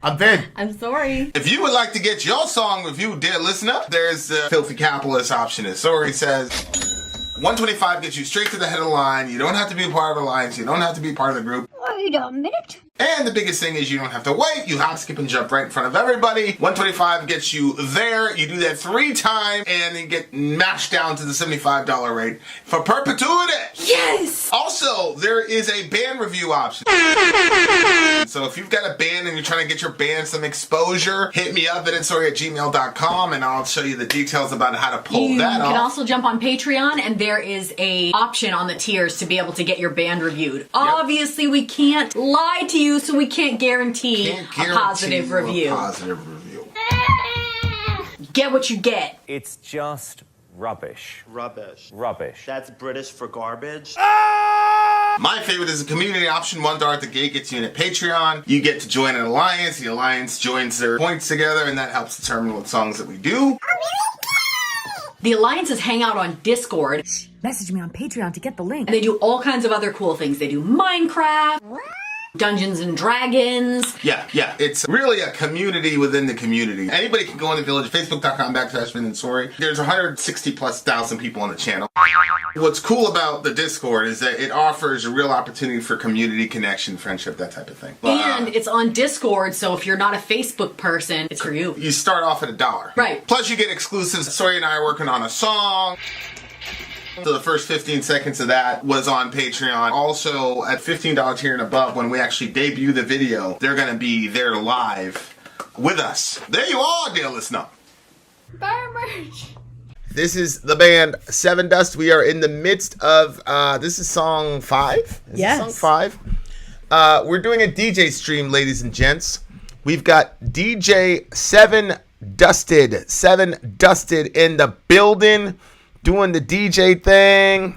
I'm Vin. I'm Sori. If you would like to get your song reviewed, dear listener, there's the Filthy Capitalist option. As Sori says, 125 gets you straight to the head of the line. You don't have to be a part of the alliance. You don't have to be part of the group. Wait a minute. And the biggest thing is you don't have to wait. You hop, skip, and jump right in front of everybody. 125 gets you there. You do that 3 times, and then get mashed down to the $75 rate for perpetuity. Yes! Also, there is a band review option. So if you've got a band and you're trying to get your band some exposure, hit me up at vinsori@gmail.com, and I'll show you the details about how to pull that off. You can also jump on Patreon, and there is a option on the tiers to be able to get your band reviewed. Yep. Obviously, we can't lie to you, so we can't guarantee a positive review. Get what you get. It's just rubbish. Rubbish. Rubbish. That's British for garbage. My favorite is the community option. $1 at the gate gets you in at Patreon. You get to join an alliance. The alliance joins their points together, and that helps determine what songs that we do. The alliances hang out on Discord. Message me on Patreon to get the link. And they do all kinds of other cool things. They do Minecraft, Dungeons and Dragons. Yeah. It's really a community within the community. Anybody can go on the Village, Facebook.com/Vin and Sori. There's 160,000+ people on the channel. What's cool about the Discord is that it offers a real opportunity for community connection, friendship, that type of thing. And it's on Discord, so if you're not a Facebook person, it's for you. You start off at $1. Right. Plus you get exclusives. Sori and I are working on a song. So the first 15 seconds of that was on Patreon. Also, at $15 tier and above, when we actually debut the video, they're going to be there live with us. There you are, dear listener. Buy merch. This is the band Sevendust. We are in the midst of, this is song 5? Yes. Song 5? We're doing a DJ stream, ladies and gents. We've got DJ Sevendusted in the building, doing the DJ thing.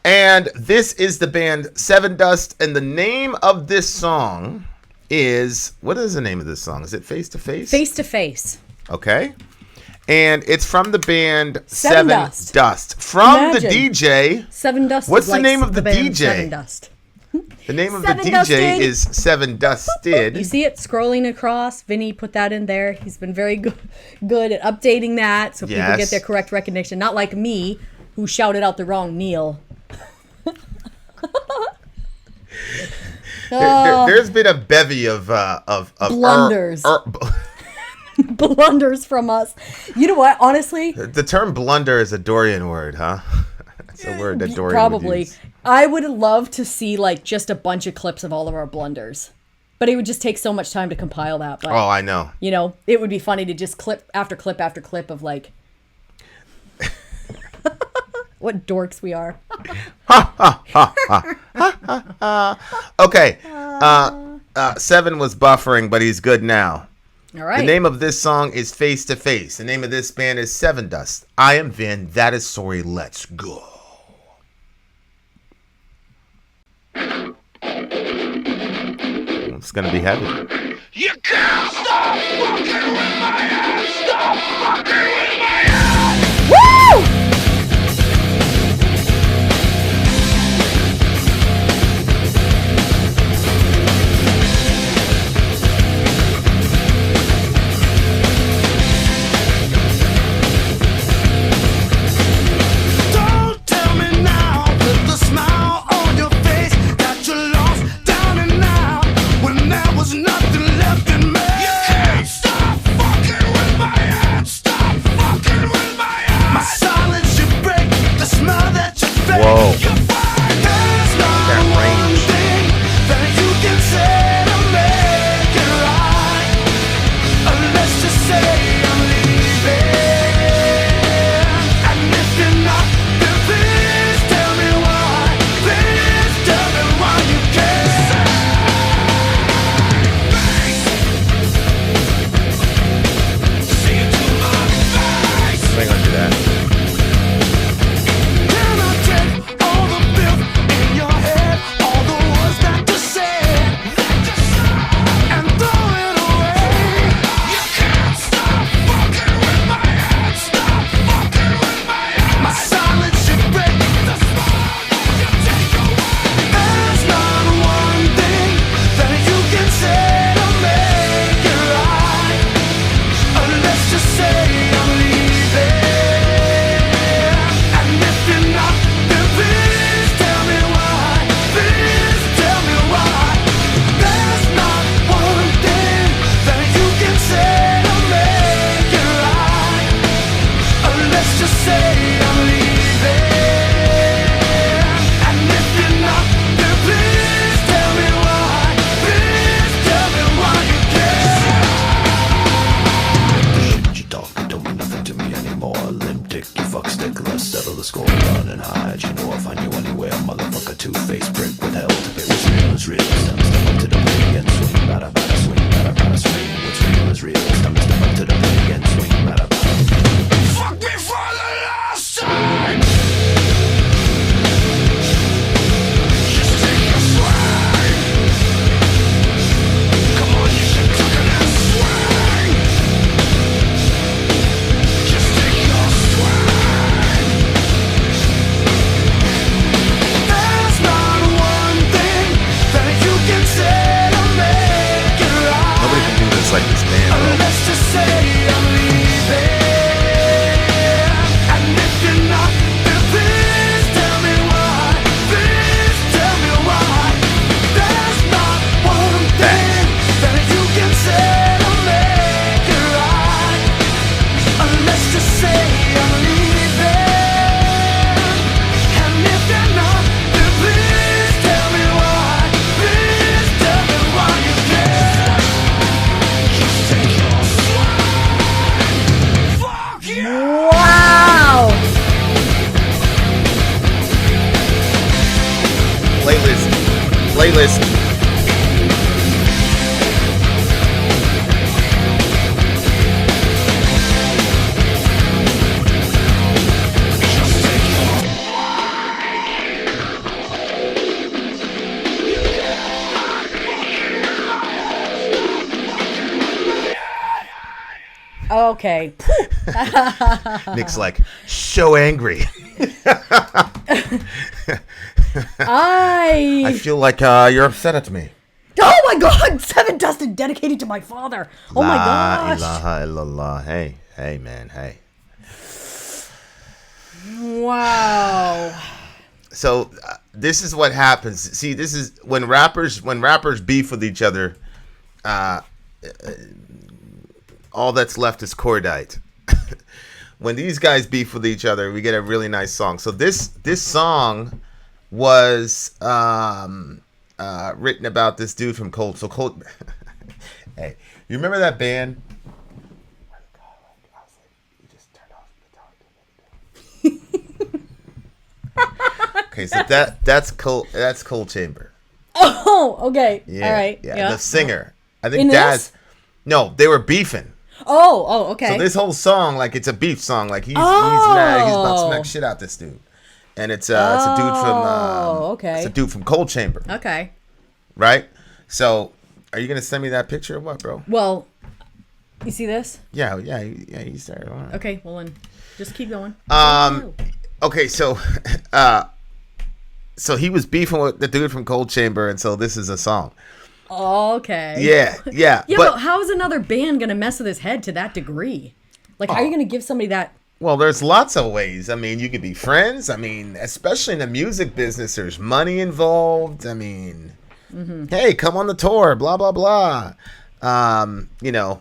And this is the band Sevendust, and the name of this song is, what is the name of this song? Is it Face to Face? Face to Face. Okay. And it's from the band Sevendust. Sevendust. From Imagine. the DJ. Sevendust. What's is the like name of the band DJ? Sevendust. The name of Sevendusted. the DJ is Sevendusted. You see it scrolling across. Vinny put that in there. He's been very good at updating that so people Yes. get their correct recognition. Not like me, who shouted out the wrong Neil. There's been a bevy of blunders. Blunders from us. You know what? Honestly, the term blunder is a Dorian word, huh? It's a word that Dorian probably. would use. I would love to see like just a bunch of clips of all of our blunders, but it would just take so much time to compile that. But, Oh, I know. you know, it would be funny to just clip after clip after clip of like what dorks we are. Okay. 7 was buffering, but he's good now. All right. The name of this song is Face to Face. The name of this band is Sevendust. I am Vin. That is Sori. Let's go. It's gonna be heavy. You can't stop fucking with my ass! Stop fucking with my ass! Woo! Don't tell me now with the smile on your face that you're lost down and out when there was nothing left in me. You can't stop fucking with my ass! Stop is real. It's time to step up to the plate and swing, bada bada swing, bada bada swing. What's real is real. It's time to step up to the plate and swing, bada bada. Fuck me for the last time. Just take a swing. Come on, you should tuck it and swing. Just take your swing. There's not one thing that you can say to make it right. Nobody can do this like this band, bro. Let's just say I'm leaving. And if you're not, then please tell me why. Please tell me why. There's not one thing that you can say to make it right. Let's just say I'm leaving. And if you're not, then please tell me why. Please tell me why you care. Just take your swing. Fuck you. Wow. Playlist. Okay. Nick's like, so angry. I feel like you're upset at me. Oh my God! Sevendust is dedicated to my father. Oh my La gosh. ilaha illallah. Hey, man, hey. Wow. So this is what happens. See, this is when rappers beef with each other. All that's left is cordite. When these guys beef with each other, we get a really nice song. So this song was written about this dude from Cold. So Cold. Hey, you remember that band? Okay, so that's Cold Chamber. Oh, okay. Yeah, All right. Yeah. The singer. I In think this? No, they were beefing. Oh, okay. So this whole song, like, it's a beef song. Like he's mad. He's about to smack Oh. shit out this dude, and it's a dude from okay. It's a dude from Cold Chamber, Okay. right? So, are you gonna send me that picture or what, bro? Well, you see this? Yeah. He's there. All right. Okay. Well, then, just keep going. Okay, so so he was beefing with the dude from Cold Chamber, and so this is a song. Okay. Yeah. Yeah, but how is another band gonna mess with his head to that degree? Like, how are you gonna give somebody that? Well, there's lots of ways. I mean, you could be friends. I mean, especially in the music business, there's money involved. I mean, hey, come on the tour, blah, blah, blah. You know,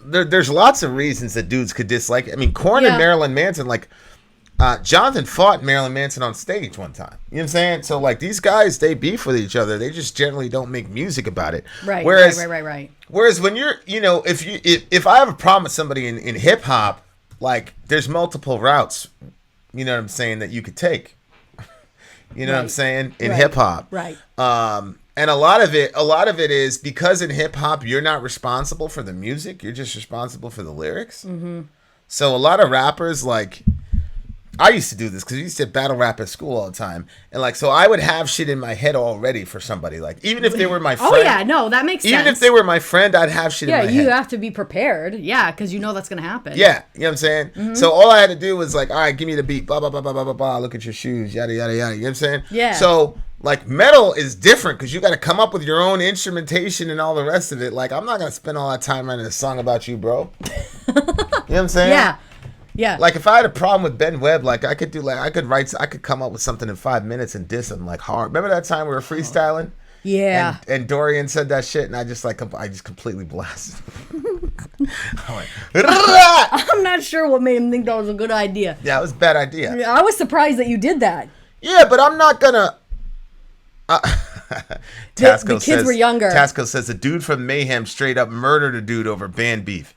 there's lots of reasons that dudes could dislike it. I mean, Korn and Marilyn Manson, like, Jonathan fought Marilyn Manson on stage one time. You know what I'm saying? So, like, these guys, they beef with each other. They just generally don't make music about it. Right, Whereas, right. Whereas when you're, you know, if I have a problem with somebody in hip hop, like, there's multiple routes, you know what I'm saying, that you could take. You know what I'm saying? In hip hop. Right. And a lot of it is because in hip hop you're not responsible for the music, you're just responsible for the lyrics. Mm-hmm. So a lot of rappers, like, I used to do this because we used to battle rap at school all the time, and like, so I would have shit in my head already for somebody, like, even if they were my friend. Oh yeah, no, that makes sense. Even if they were my friend, I'd have shit in my head. Yeah, you have to be prepared. Yeah, because you know that's gonna happen. Yeah, you know what I'm saying? Mm-hmm. So all I had to do was like, all right, give me the beat, blah, blah, blah, blah, blah, blah, blah, look at your shoes, yada, yada, yada, you know what I'm saying? Yeah. So, like, metal is different because you got to come up with your own instrumentation and all the rest of it. Like, I'm not going to spend all that time writing a song about you, bro. You know what I'm saying? Yeah. Yeah. Like, if I had a problem with Ben Webb, like, I could come up with something in 5 minutes and diss him, like, hard. Remember that time we were freestyling? Yeah. And Dorian said that shit, and I just completely blasted. I'm not sure what made him think that was a good idea. Yeah, it was a bad idea. I was surprised that you did that. Yeah, but I'm not gonna. The kids were younger. Tasco says a dude from Mayhem straight up murdered a dude over band beef.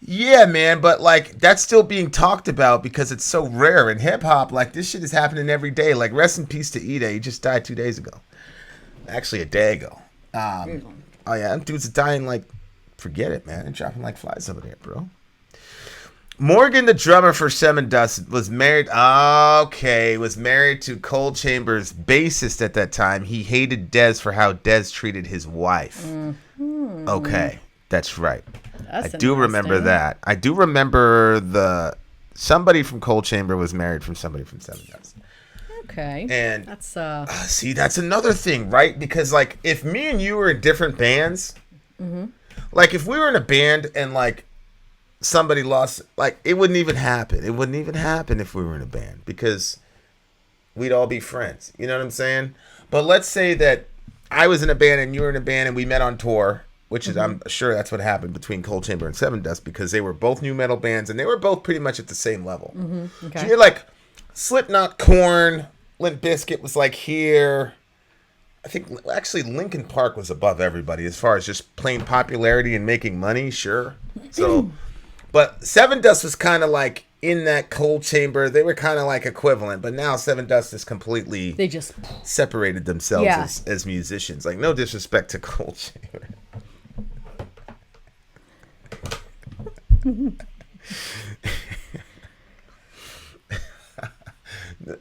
Yeah, man, but like that's still being talked about because it's so rare in hip hop. Like this shit is happening every day. Like rest in peace to Ida. He just died 2 days ago. Actually, a day ago. Oh yeah, them dudes are dying like, forget it, man. They're dropping like flies over there, bro. Morgan, the drummer for Sevendust, was married. Was married to Cold Chamber's bassist at that time. He hated Dez for how Dez treated his wife. Mm-hmm. Okay, that's right. I do remember that. I do remember somebody from Cold Chamber was married from somebody from Sevendust. Okay, and that's see, that's another thing, right? Because like, if me and you were in different bands, like if we were in a band and like somebody lost, like it wouldn't even happen. It wouldn't even happen if we were in a band because we'd all be friends. You know what I'm saying? But let's say that I was in a band and you were in a band and we met on tour, which is, I'm sure that's what happened between Cold Chamber and Sevendust because they were both new metal bands and they were both pretty much at the same level. Okay. So you're like Slipknot, Korn, Limp Bizkit was like here. I think actually Linkin Park was above everybody as far as just plain popularity and making money. Sure. So. But Sevendust was kind of like in that Cold Chamber. They were kind of like equivalent. But now Sevendust is completely... They just... separated themselves as musicians. Like, no disrespect to Cold Chamber.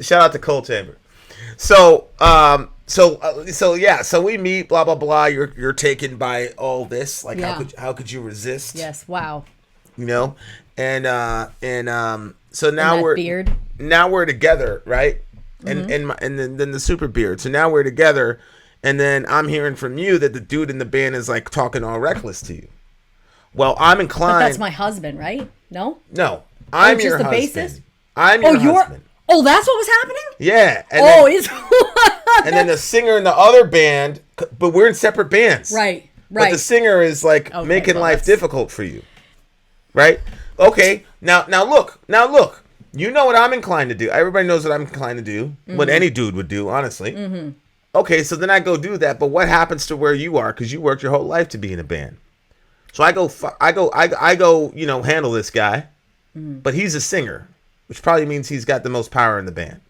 Shout out to Cold Chamber. So we meet, blah, blah, blah. You're taken by all this. Like, how could you resist? Yes, wow. You know, and so now we're together, right? And then the super beard. So now we're together, and then I'm hearing from you that the dude in the band is like talking all reckless to you. Well, I'm inclined. But that's my husband, right? No, I'm your husband. Bassist? I'm your husband. Oh, that's what was happening. Yeah. And and then the singer in the other band, but we're in separate bands, right? But the singer is like making life difficult for you. Right? Okay. Now look. You know what I'm inclined to do. Everybody knows what I'm inclined to do. What any dude would do, honestly. Okay, so then I go do that. But what happens to where you are? Because you worked your whole life to be in a band. So I go. You know, handle this guy. But he's a singer, which probably means he's got the most power in the band.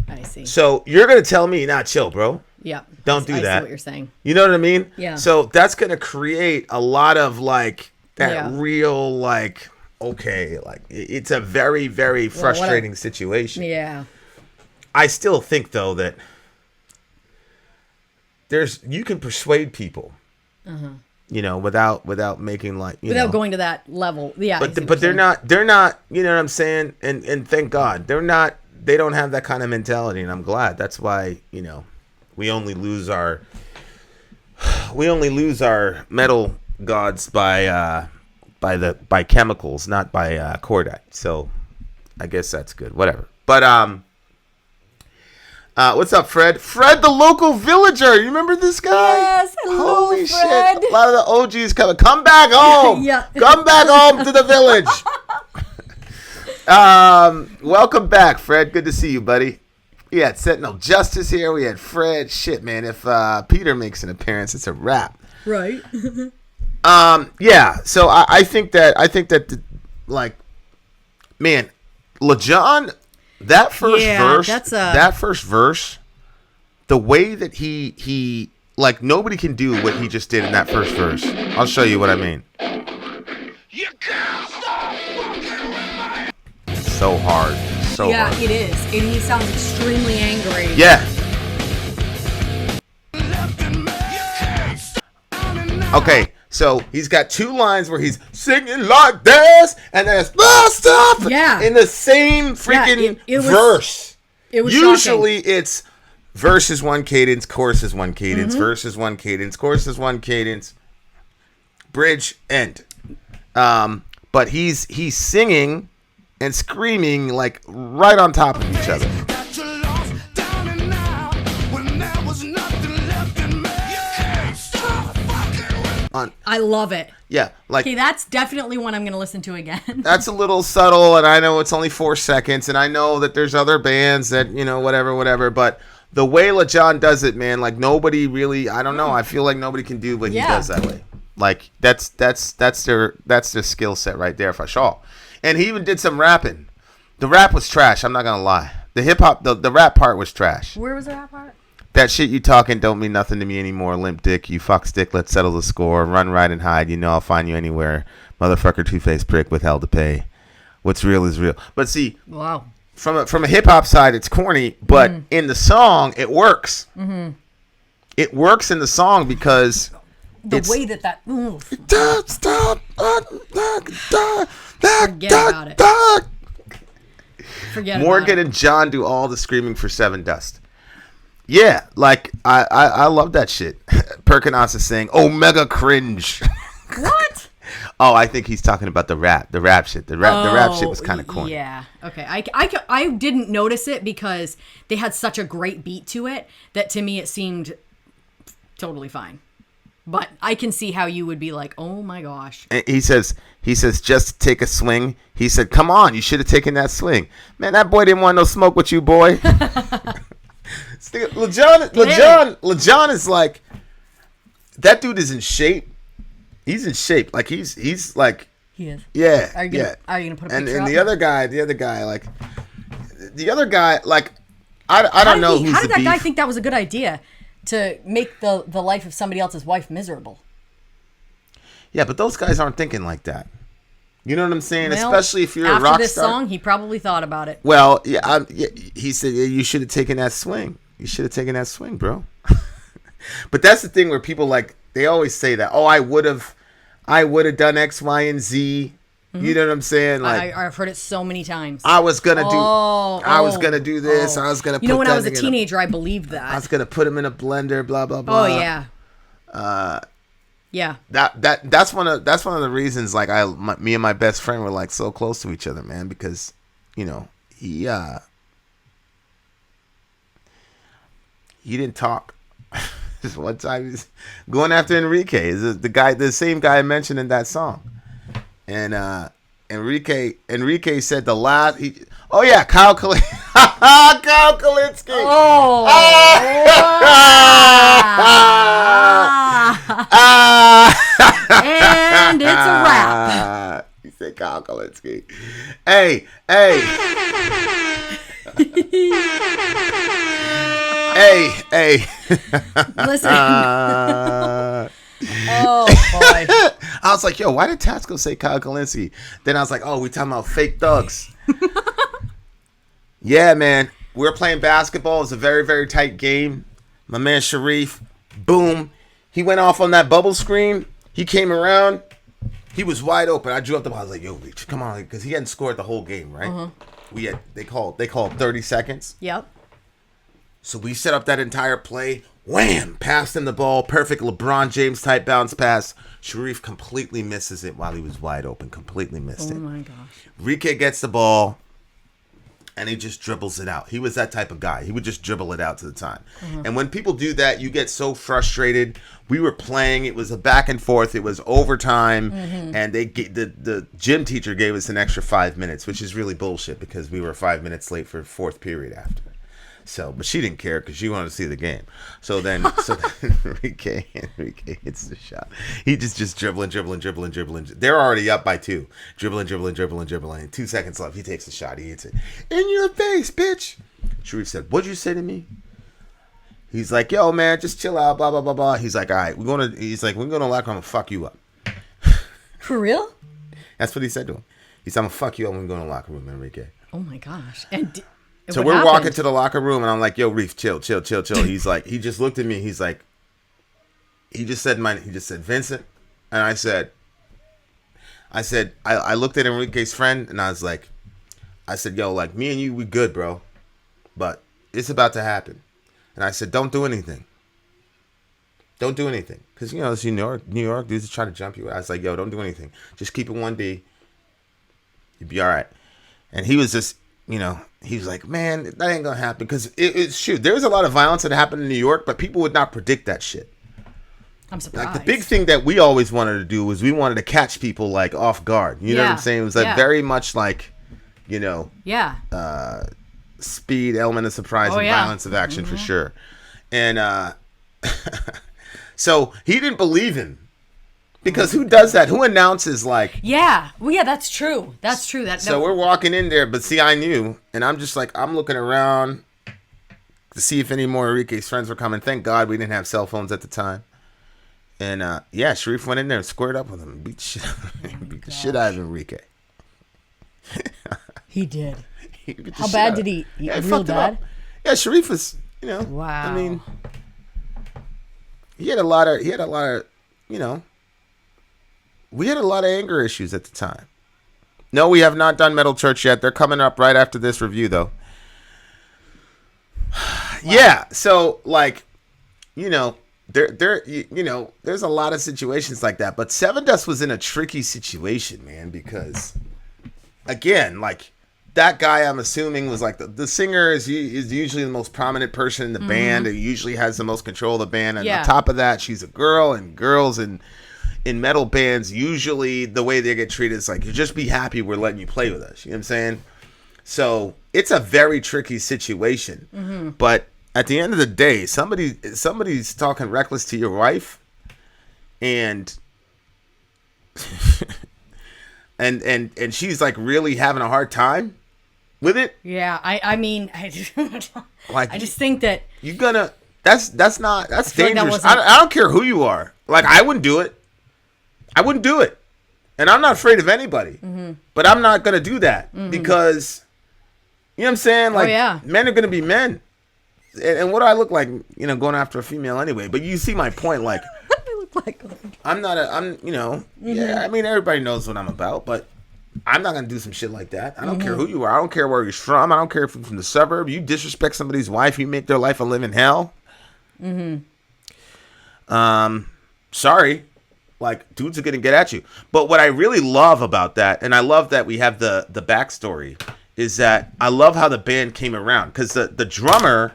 I see. So you're gonna tell me, nah, chill, bro. Yeah. Don't do that. I see what you're saying. You know what I mean? Yeah. So that's gonna create a lot of like. That real, like, okay, like, it's a very, very frustrating situation. Yeah. I still think, though, that you can persuade people, you know, without making, like, without going to that level. Yeah. But they're not, you know what I'm saying? And thank God, they don't have that kind of mentality, and I'm glad. That's why, you know, we only lose our metal gods by chemicals, not by cordite. So I guess that's good. Whatever. But what's up, Fred? Fred, the local villager. You remember this guy? Yes. Hello, Holy Fred. shit! A lot of the OGs coming. Come back home. Yeah. Come back home to the village. Welcome back, Fred. Good to see you, buddy. We had Sentinel Justice here. We had Fred. Shit, man. If Peter makes an appearance, it's a wrap. Right. Yeah. So I think that like, man, LaJohn, that first verse, the way that he like, nobody can do what he just did in that first verse. I'll show you what I mean. You can't stop fucking with me. So hard. So hard. Yeah, it is. And he sounds extremely angry. Yeah. Okay, so he's got two lines where he's singing like this, and then it's stop. Yeah. In the same freaking verse. It was usually shocking. It's verse is one cadence, chorus is one cadence, verse is one cadence, chorus is one cadence, bridge, end. But he's singing and screaming like right on top of each other. I love it. Yeah, like, okay, that's definitely one I'm going to listen to again. That's a little subtle, and I know it's only 4 seconds, and I know that there's other bands that, you know, whatever, but the way LaJohn does it, man, like, nobody really, I don't know, I feel like nobody can do what he does that way. Like, that's their skill set right there for sure. And he even did some rapping. The rap was trash, I'm not gonna lie. The hip hop, the rap part was trash. Where was the rap part? That shit you talking don't mean nothing to me anymore, limp dick. You fuck stick, let's settle the score. Run, ride, and hide. You know I'll find you anywhere. Motherfucker, two-faced prick with hell to pay. What's real is real. But see, Wow. from a hip-hop side, it's corny. But in the song, it works. Mm-hmm. It works in the song because... The way that... Ooh, forget about it. Forget Morgan about it. and John do all the screaming for Sevendust. Yeah, like I love that shit. Perkins is saying Omega cringe. What? Oh, I think he's talking about the rap shit. The rap shit was kind of corny. Yeah. Okay. I didn't notice it because they had such a great beat to it that to me it seemed totally fine. But I can see how you would be like, oh my gosh. And he says, just take a swing. He said, come on, you should have taken that swing. Man, that boy didn't want no smoke with you, boy. LeJohn is like, that dude is in shape. He's in shape. Like he's like, He is. yeah, Are you gonna put a picture and up? the other guy, like, I don't know who's How the did that guy beef. think that was a good idea to make the life of somebody else's wife miserable? Yeah, but those guys aren't thinking like that. You know what I'm saying? Well, Especially if you're a rock after this star. song, he probably thought about it. Well, yeah, he said you should have taken that swing. You should have taken that swing, bro. But that's the thing where people like they always say that. Oh, I would have done X, Y, and Z. You know what I'm saying? Like I've heard it so many times. I was gonna do. Oh, I was gonna do this. oh. I was gonna. You know, put when that I was a in teenager, I believed that. I was gonna put him in a blender. Blah blah blah. Oh yeah. Yeah. That's one of the reasons like me and my best friend were like so close to each other, man, because you know he didn't talk. Just one time he's going after Enrique. Is the same guy I mentioned in that song, and Enrique said the last. Oh yeah, Kyle Kalinske. Kyle Kalinske. Oh. And it's a wrap. He said Kyle Kalinske. Hey. Hey. Listen. Oh boy. I was like, yo, why did Tasco say Kyle Kalinske? Then I was like, oh, we talking about fake thugs. Yeah, man. We were playing basketball. It was a very, very tight game. My man Sharif, boom. He went off on that bubble screen. He came around. He was wide open. I drew up the ball. I was like, yo, come on. Because he hadn't scored the whole game, right? They called 30 seconds. Yep. So we set up that entire play. Wham! Passed him the ball. Perfect LeBron James type bounce pass. Sharif completely misses it while he was wide open. Completely missed it. Oh my gosh. Rike gets the ball. And he just dribbles it out. He was that type of guy. He would just dribble it out to the time. And when people do that, you get so frustrated. We were playing. It was a back and forth. It was overtime. And the gym teacher gave us an extra 5 minutes, which is really bullshit because we were 5 minutes late for fourth period after. So, but she didn't care because she wanted to see the game. So then Enrique hits the shot. He just dribbling. They're already up by 2. Dribbling. 2 seconds left. He takes the shot. He hits it. In your face, bitch. Sharif said, what'd you say to me? He's like, yo, man, just chill out, blah, blah, blah, blah. He's like, all right, we're going to locker room and fuck you up. For real? That's what he said to him. He said, I'm going to fuck you up when we go to the locker room, Enrique. Oh my gosh. And So what we're happened? walking to the locker room, and I'm like, "Yo, Reef, chill." He's like, he just looked at me. He's like, he just said Vincent, and I said, I looked at Enrique's friend, and I said, yo, like me and you, we good, bro, but it's about to happen, and I said, don't do anything, because you know it's New York dudes try to jump you. I was like, yo, don't do anything, just keep it 1D, you'd be all right, and he was just. You know, he was like, man, that ain't gonna happen. Because it's shoot, there was a lot of violence that happened in New York, but people would not predict that shit. I'm surprised. Like the big thing that we always wanted to do was we wanted to catch people like off guard. You know what I'm saying? It was like very much like, you know, speed, element of surprise, and violence of action for sure. And so he didn't believe him. Because who does that? Who announces like? Yeah. Well, yeah, that's true. That's true. So we're walking in there, but see, I knew, and I'm just like, I'm looking around. to see if any more Enrique's friends were coming. Thank God we didn't have cell phones at the time. And yeah, Sharif went in there and squared up with him and beat the shit out of Enrique. He did. He beat the How shit bad out did of- he? Yeah, Real fucked him bad? up. Yeah, Sharif was, Wow. I mean, he had a lot of, we had a lot of anger issues at the time. No, we have not done Metal Church yet. They're coming up right after this review, though. Yeah, so like, there's a lot of situations like that. But Sevendust was in a tricky situation, man, because again, like that guy, I'm assuming was like the singer is usually the most prominent person in the band. It usually has the most control of the band. And Yeah. on top of that, she's a girl, and girls in metal bands, usually the way they get treated is like, you just be happy we're letting you play with us. You know what I'm saying? So it's a very tricky situation. But at the end of the day, somebody's talking reckless to your wife, and and she's like really having a hard time with it. Yeah, I mean, I just think that You're gonna that's feel like that dangerous. wasn't- I don't care who you are. Like, I wouldn't do it. And I'm not afraid of anybody. But I'm not gonna do that because, you know what I'm saying? Like, yeah. men are gonna be men. And what do I look like, going after a female anyway? But you see my point. Like, I'm not yeah, I mean, everybody knows what I'm about, but I'm not gonna do some shit like that. I don't care who you are. I don't care where you're from. I don't care if you're from the suburb. You disrespect somebody's wife, you make their life a living hell. Sorry. Like, dudes are gonna get at you. But what I really love about that, and I love that we have the backstory, is that I love how the band came around. Because the drummer's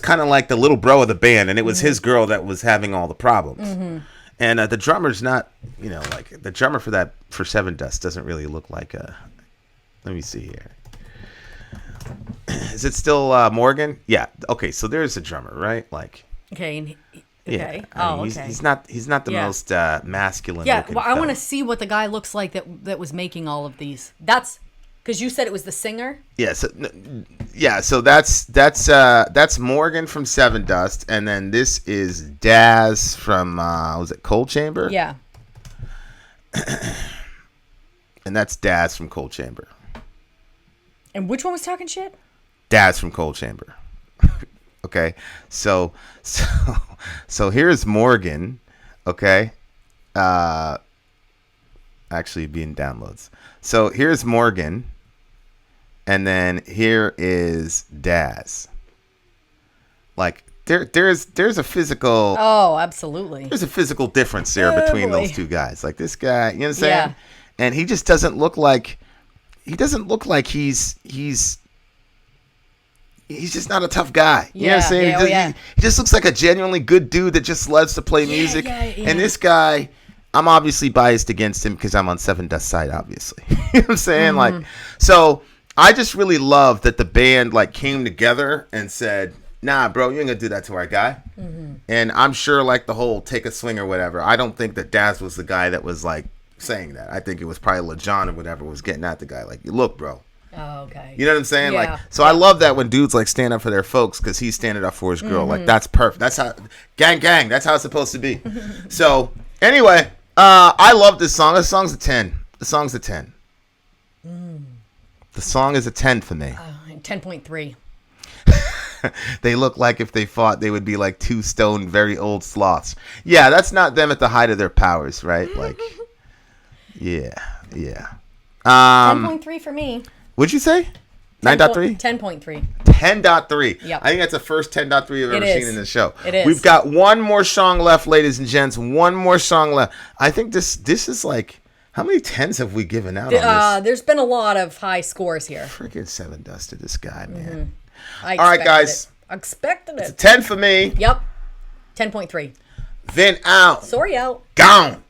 kind of like the little bro of the band, and it was his girl that was having all the problems. And the drummer's not, like, the drummer for Sevendust doesn't really look like let me see here. Is it still Morgan? Yeah. Okay, so there's a drummer, right? Like, okay. yeah. Oh, I mean, okay. He's not the Yeah. most masculine. Yeah, looking well, I want to fella. see what the guy looks like that was making all of these. That's because you said it was the singer. Yeah, so that's Morgan from Sevendust, and then this is Daz from was it Cold Chamber? Yeah. And that's Daz from Cold Chamber. And which one was talking shit? Daz from Cold Chamber. Okay, so here's Morgan. Okay, actually being downloads. So here's Morgan, and then here is Daz. Like, there's a physical Oh, absolutely. there's a physical difference there between boy. those two guys. Like, this guy, you know what I'm saying? Yeah. And he just doesn't look like he's just not a tough guy. You know what I'm saying? He just looks like a genuinely good dude that just loves to play music. yeah. And this guy, I'm obviously biased against him because I'm on Sevendust's side, obviously. You know what I'm saying? Like, so I just really love that the band like came together and said, nah, bro, you ain't gonna do that to our guy. And I'm sure, like, the whole take a swing or whatever, I don't think that Daz was the guy that was like saying that. I think it was probably LeJohn or whatever was getting at the guy, like, look, bro. Oh, okay. You know what I'm saying? Yeah. Like, so I love that when dudes like stand up for their folks because he's standing up for his girl. Like, that's perfect. That's how gang. That's how it's supposed to be. So anyway, I love this song. This song's a 10. The song's a 10. The song is a 10 for me. 10.3. They look like if they fought, they would be like two stone, very old sloths. Yeah, that's not them at the height of their powers, right? Like, yeah. 10.3 for me. What'd you say? 9.3? 10.3. 10.3. Yep. I think that's the first 10.3 I've ever It is. seen in this show. It is. We've got one more song left, ladies and gents. One more song left. I think this is like, how many 10s have we given out on this? There's been a lot of high scores here. Freaking Sevendust to this guy, man. I All right, expected guys. it. I expected It's a it. 10 for me. Yep. 10.3. Vin out. Sorry out. Gone.